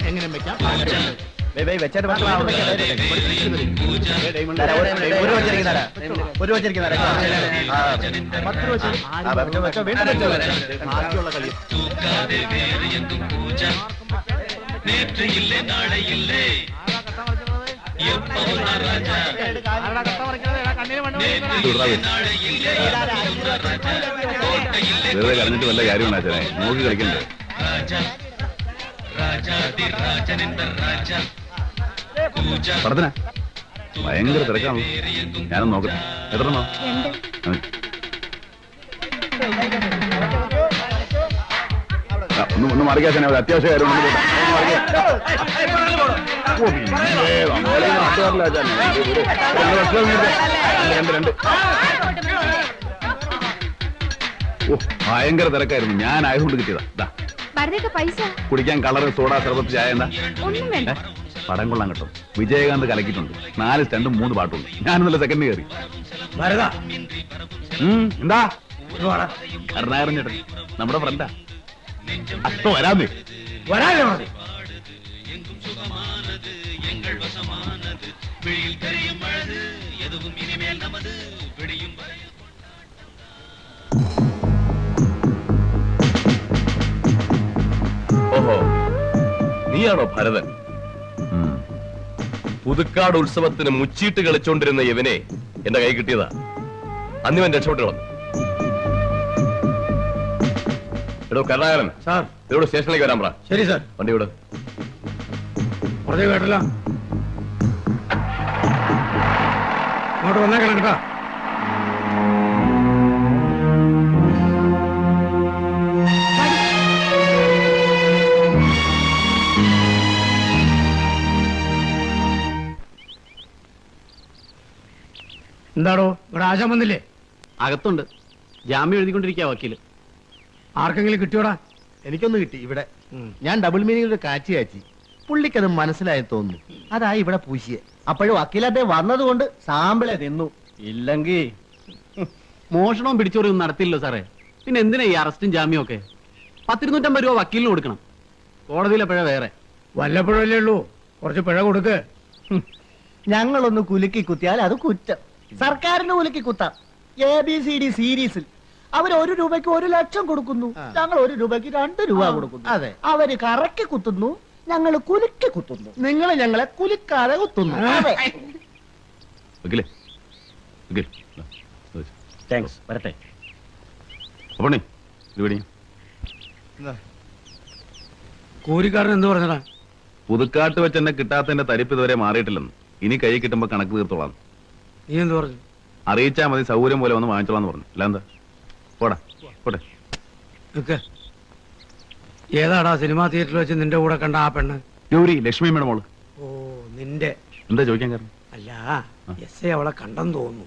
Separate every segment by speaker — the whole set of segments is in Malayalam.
Speaker 1: എങ്ങനെ വെക്കാം
Speaker 2: വെറുതെ കളഞ്ഞിട്ട് വല്ല കാര്യമാണ് അച്ഛനെ നോക്കി കളിക്കണ്ടേ പടത്തിനാ ഭയങ്കര തിരക്കാണല്ലോ ഞാനൊന്ന് നോക്കട്ടെ എത്രണ്ണോ ഒന്ന് മറിക്കാച്ചനെ ഒരു അത്യാവശ്യ കാര്യം ഭയങ്കര തിരക്കായിരുന്നു ഞാൻ ആയതുകൊണ്ട് കിട്ടിയതാ കുടിക്കാൻ കളറ് സോഡ സർബത്ത് ചായ എന്താ പടം കൊള്ളാൻ കേട്ടോ വിജയകാന്ത് കലക്കിയിട്ടുണ്ട് 4 സ്റ്റണ്ടും 3 പാട്ടുണ്ട് ഞാനൊന്നല്ല സെക്കൻഡ് കയറി എന്താ കരുണാകരൻ ചേട്ടൻ നമ്മുടെ ഫ്രണ്ടാ അപ്പൊ വരാമേ
Speaker 3: ഓഹോ നീയാണോ ഭരതൻ? പുതുക്കാട് ഉത്സവത്തിന് മുച്ചീട്ട് കളിച്ചോണ്ടിരുന്ന ഇവനെ എന്റെ കൈ കിട്ടിയതാ. അന്നിവൻ രക്ഷപ്പെട്ടു വന്നു. എടോ കരുണാകരൻ സാർ, ഇവിടെ സ്റ്റേഷനിലേക്ക് വരാൻ പറ. ശരി സാർ. വണ്ടി വിട്.
Speaker 4: കേട്ടല്ലോ, അങ്ങോട്ട് വന്നേക്കണം കേട്ടോ. എന്താടോ ഇവിടെ ആശാൻ വന്നില്ലേ?
Speaker 1: അകത്തുണ്ട്, ജാമ്യം എഴുതിക്കൊണ്ടിരിക്കുക വക്കീല്.
Speaker 4: ആർക്കെങ്കിലും കിട്ടിയോടാ?
Speaker 5: എനിക്കൊന്ന് കിട്ടി ഇവിടെ. ഞാൻ ഡബിൾ മീനിങ്ങിൽ കാച്ചി കാച്ചി, പുള്ളിക്കത് മനസ്സിലായി തോന്നുന്നു. അതായി ഇവിടെ പൂശിയെ. അപ്പോഴും വക്കീലത്തെ വന്നതുകൊണ്ട് സാമ്പിളെ തിന്നു.
Speaker 1: ഇല്ലെങ്കിൽ മോഷണവും പിടിച്ചോറിയും നടത്തില്ലല്ലോ സാറേ. പിന്നെ എന്തിനാ ഈ അറസ്റ്റും ജാമ്യം ഒക്കെ? 10-250 രൂപ വക്കീലിന് കൊടുക്കണം. കോടതിയിലെ പിഴ വേറെ.
Speaker 4: വല്ലപ്പോഴല്ലേ ഉള്ളൂ, കുറച്ച് പിഴ കൊടുക്ക്.
Speaker 5: ഞങ്ങളൊന്ന് കുലുക്കി കുത്തിയാൽ അത് കുറ്റം. സർക്കാരിന് കുലുക്കി കുത്താം. ABCD സീരീസിൽ അവർ 1 രൂപയ്ക്ക് 1 ലക്ഷം കൊടുക്കുന്നു, ഞങ്ങൾ 1 രൂപയ്ക്ക് 2 രൂപ കൊടുക്കുന്നു. അതെ, അവര് കറക്കി കുത്തുന്നു, ഞങ്ങൾ കുലുക്കി കുത്തുന്നു. നിങ്ങൾ ഞങ്ങളെ കുലുക്കാതെ കുത്തുന്നു.
Speaker 1: വരട്ടെ.
Speaker 4: കൂലിക്കാരൻ എന്ത് പറഞ്ഞടാ?
Speaker 2: പുതുക്കാട്ട് വെച്ച് എന്നെ കിട്ടാത്തതിന്റെ തരിപ്പ് ഇതുവരെ മാറിയിട്ടില്ലെന്ന്. ഇനി കൈ കിട്ടുമ്പോ കണക്ക് തീർത്തോളാം.
Speaker 4: നീ എന്ത് പറഞ്ഞു?
Speaker 2: അറിയിച്ചാ മതി, സൗകര്യം പോലെ വന്ന് വാങ്ങിച്ചോളാന്ന് പറഞ്ഞു. അല്ല എന്താ? പോടാ പോട്ടെ.
Speaker 4: ഏതാടാ സിനിമാ തിയേറ്ററിൽ വെച്ച് നിന്റെ കൂടെ കണ്ട ആ പെണ്ണ്?
Speaker 2: ഗൗരി, ലക്ഷ്മിയമ്മയുടെ മോള്.
Speaker 4: ഓ, നിന്റെ.
Speaker 2: എന്താ ചോദിക്കാൻ കാരണം?
Speaker 4: അല്ല, എസ് അവളെ കണ്ടെന്ന് തോന്നുന്നു.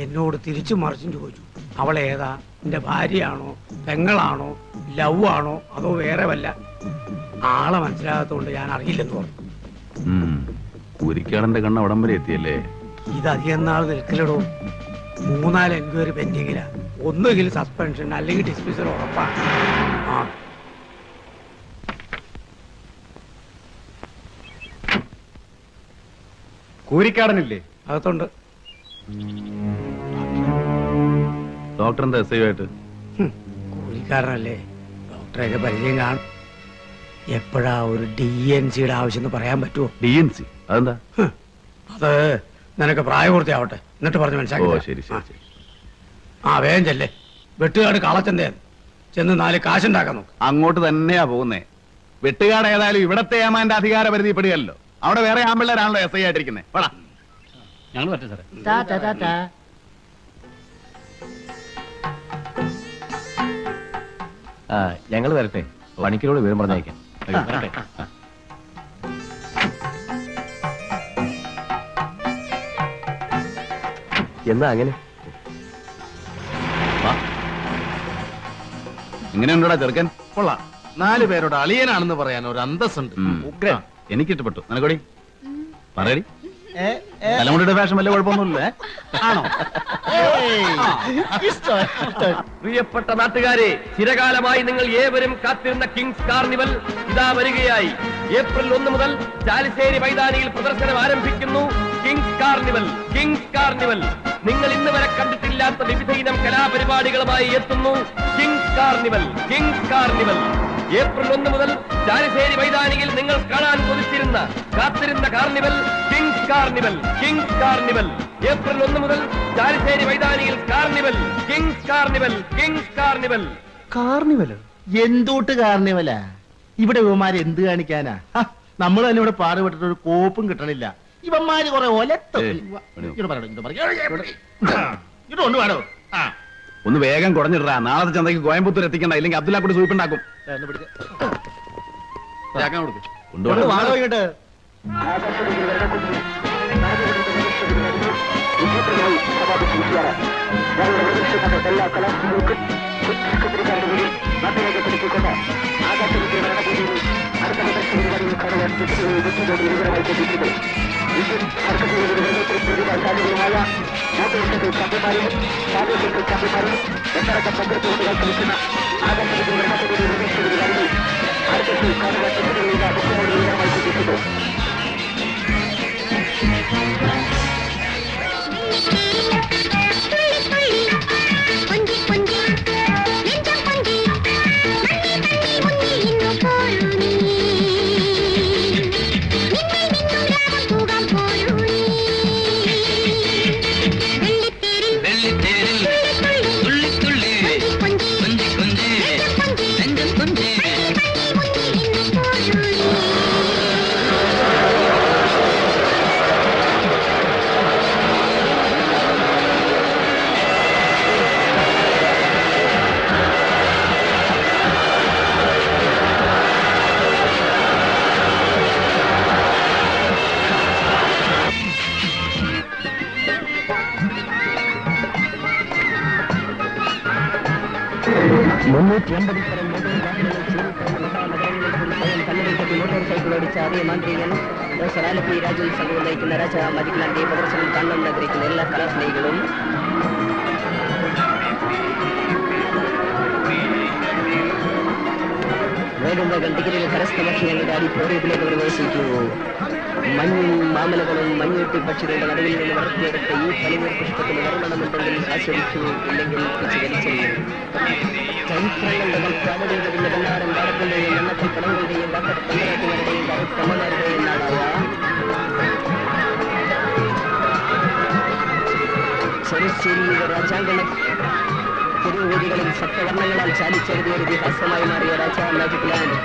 Speaker 4: എന്നോട് തിരിച്ചു മറിച്ചും ചോദിച്ചു, അവളേതാ? നിന്റെ ഭാര്യയാണോ, പെങ്ങളാണോ, ലവ് ആണോ, അതോ വേറെ വല്ല? ആളെ മനസ്സിലാകാത്തോണ്ട് ഞാൻ അറിയില്ലെന്ന് പറഞ്ഞു.
Speaker 2: കുരിക്കാടന്റെ കണ്ണ് അവിടം വരെ എത്തിയല്ലേ?
Speaker 4: ഇത് അധികം നാൾ നിൽക്കലടോ. 3-4 എൻക്വയറി പെൻഡിങ്ങിലാ. ഒന്നുകിൽ സസ്പെൻഷൻ അല്ലെങ്കിൽ ഡിസ്മിസൽ ഉറപ്പാണ്.
Speaker 5: കൂരിക്കാടനില്ലേ?
Speaker 4: അകത്തുണ്ട്.
Speaker 2: ഡോക്ടർ എന്താ എസ് ഐ ആയിട്ട്?
Speaker 4: കൂലിക്കാരനല്ലേ, ഡോക്ടറെയൊക്കെ പരിചയം കാണും. എപ്പോഴാ ഒരു DNCയുടെ ആവശ്യം എന്ന് പറയാൻ പറ്റുമോ?
Speaker 2: DNC അതെന്താ?
Speaker 4: അത് നിനക്ക് പ്രായപൂർത്തിയാവട്ടെ, എന്നിട്ട് പറഞ്ഞ് മനസ്സിലാക്കി.
Speaker 2: ശരി ശരി.
Speaker 4: വേഗം ചെല്ലേ. വെട്ടുകാട് കളച്ചന്റെ ചെന്ന് 4 കാശുണ്ടാക്കാൻ നോക്ക്.
Speaker 2: അങ്ങോട്ട് തന്നെയാ പോകുന്നേ. വെട്ടുകാട് ഏതായാലും ഇവിടത്തെ ഏമാന്റെ അധികാര പരിധി പെടുകയല്ലോ. അവിടെ വേറെ ആമ്പിള്ളേരാണല്ലോ എസ് ഐ ആയിട്ടിരിക്കുന്നത്. വേടാ,
Speaker 1: ഞങ്ങൾ പറ്റേ സാറേ.
Speaker 3: ഞങ്ങൾ വരട്ടെ. പണിക്കരോട് വിവരം പറഞ്ഞയക്കാം. എന്നാ അങ്ങനെ
Speaker 2: എങ്ങനെയുണ്ടോടാ ചെറുക്കൻ?
Speaker 5: കൊള്ളാം. 4 പേരോട് അളിയനാണെന്ന് പറയാൻ ഒരു അന്തസ്സുണ്ട്.
Speaker 2: എനിക്കിഷ്ടപ്പെട്ടു. നിനക്കോടി പറയടി. തലമുടിയുടെ ഫാഷൻ വല്ല കുഴപ്പമൊന്നുമില്ലേ?
Speaker 1: ആണോ?
Speaker 3: പ്രിയപ്പെട്ട നാട്ടുകാരെ, ചിരകാലമായി നിങ്ങൾ ഏവരും കാത്തിരുന്ന കിങ്സ് കാർണിവൽ ഇതാ വരികയായി. ഏപ്രിൽ 1 മുതൽ ചാലിശ്ശേരി മൈതാനിയിൽ പ്രദർശനം ആരംഭിക്കുന്നു. Kings carnival, kings carnival. നിങ്ങൾ ഇന്ന് വരെ കണ്ടിട്ടില്ലാത്ത വിവിധ ഇനം കലാപരിപാടികളുമായി എത്തുന്നു kings carnival, kings carnival. April 1 മുതൽ ചാലിശ്ശേരി മൈതാനിയിൽ നിങ്ങൾ കാണാൻ കൊതിച്ചിരുന്ന കാത്തിരുന്ന carnival kings carnival, kings carnival. April 1 മുതൽ ചാലിശ്ശേരി മൈതാനിയിൽ carnival, kings carnival, kings carnival.
Speaker 5: കാർണിവലോ? എന്തോട്ട് കാർണിവലാ? ഇവിടെ ഇവന്മാര് എന്ത് കാണിക്കാനാ? നമ്മൾ തന്നെ ഇവിടെ പാടുപെട്ടിട്ട് ഒരു കോപ്പും കിട്ടണില്ല. ഇവന്മാര് കുറെ ഒലത്തോ.
Speaker 2: ഒന്ന് വേഗം കുറഞ്ഞിട്ടാ. നാളത്തെ ചന്തയ്ക്ക് കോയമ്പത്തൂർ എത്തിക്കണ്ട, ഇല്ലെങ്കിൽ അബ്ദുല്ല കൂടി സൂപ്പുണ്ടാക്കും.
Speaker 5: കൊണ്ടുപോകട്ടെ.
Speaker 6: മാന്ത്രികൻ സറാലപ്പി രാജുൽ സംഘവും നയിക്കുന്ന രാജ മതിക്കലാന്റെ പ്രദർശനം കാണണം ആഗ്രഹിക്കുന്ന എല്ലാ കലാസ്നേഹികളും വേഗം ടിക്കറ്റിൽ കരസ്ഥമാക്കി ഞങ്ങളുടെ അടിപ്പോറിയത്തിലേക്ക് പ്രവേശിക്കൂ. മഞ്ഞും മാമലകളും മഞ്ഞുട്ടി പക്ഷികളുടെ നടുവിൽ നിന്ന് വളർത്തിയെടുത്ത ഈ പനിനീർ പുഷ്പത്തിന് വരുമാനമുണ്ടെങ്കിൽ ആസ്വദിച്ചു, ഇല്ലെങ്കിൽ വലിച്ചെറിയൂ. ചരിത്രങ്ങളുടെ കൽപ്പാടുകളുടെ വെള്ളാരം പാടത്തിന്റെയും എണ്ണത്തിൽ കടവുകളുടെയും പങ്കരാട്ടികളുടെയും കമ്മമാരുടെയും നാടായ ചെറുശ്ശേരിയുടെ രാജാങ്കണ തെരുവുവീതികളിൽ സപ്തവർണ്ണങ്ങളാൽ ചാലിച്ചെഴുതിയ ഒരു ഇതിഹാസമായി മാറിയ രാജാ മാജിക് ലാൻഡ്.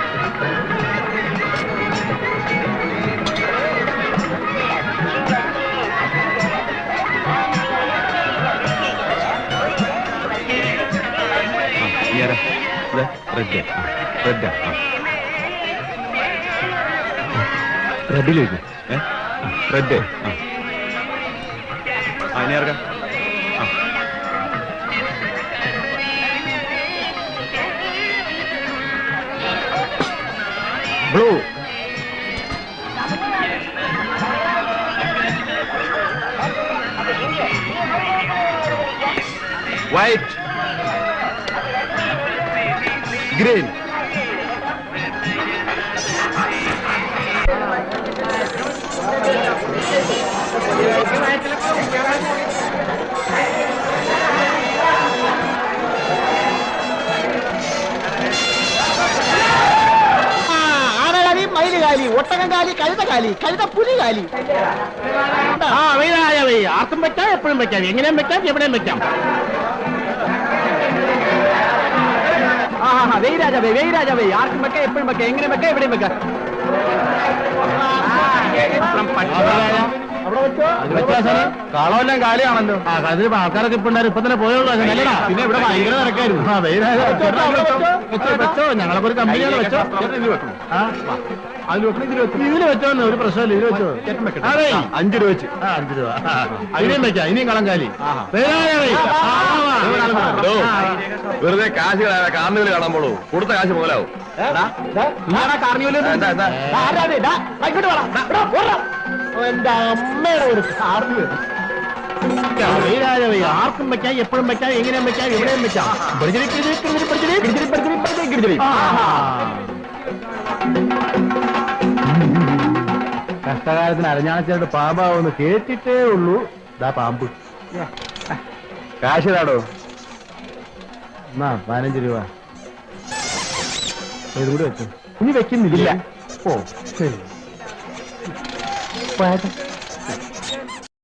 Speaker 2: റെഡിലേക്ക് റെഡ് ഇനി ഇറക്കാം. Blue white green
Speaker 5: ആനകാലി മയിലുകാലി ഒട്ടകംകാലി കഴുതകാലി കഴുതപ്പുലികാലി. ആർക്കും വെക്കാം, എപ്പോഴും വെക്കാം, എങ്ങനെയും വെക്കാം, എവിടെയും വെക്കാം.
Speaker 1: വെയ്രാജാവേ വെയ്രാജാവേ, ആർക്കും വെക്കാം, എപ്പോഴും വെക്കാം, എങ്ങനെ വെക്കാം, എവിടെയും വെക്കാം.
Speaker 5: കാളമെല്ലാം കാലിയാണല്ലോ. അതിൽ ആൾക്കാരൊക്കെ ഇപ്പൊ ആൾക്കാരൊക്കെ ഇപ്പൊ തന്നെ പോയുള്ളൂ. പിന്നെ ഇവിടെ ഭയങ്കര തിരക്കായിരുന്നു. വെച്ചോ, ഞങ്ങളൊക്കെ ഒരു കമ്പനിയാണ്. വെച്ചോ, ഇതില് വെച്ചോന്ന് ഒരു പ്രശ്നമില്ല. ഇതിൽ വെച്ചോ. അതെ 5 രൂപ വെച്ച്. 5 രൂപ. അതിനെയും വെക്കാം, ഇനിയും കളങ്കാലി.
Speaker 3: വെറുതെ കാശ് കാർണിവൽ കാണാൻ പോളൂ. കൊടുത്ത കാശ് മുതലാവും.
Speaker 1: കാർണിവൽ
Speaker 5: ആരാ എന്റെ അമ്മയുടെ ഒരു കാർഡ് ആർക്കും വെക്കാം, എപ്പോഴും വെക്കാം, എങ്ങനെയും വെക്കാം, എവിടെയും വെക്കാം. കഷ്ടകാലത്തിന് അരഞ്ഞാണച്ചായിട്ട് പാമ്പാവെന്ന് കേട്ടിട്ടേ ഉള്ളൂ. ഇതാ പാമ്പ്. കാശിതാടോ. എന്നാ 15 രൂപ ഇതുകൂടി വെച്ചു. ഇനി വെക്കുന്നില്ല. ഓ ശരി.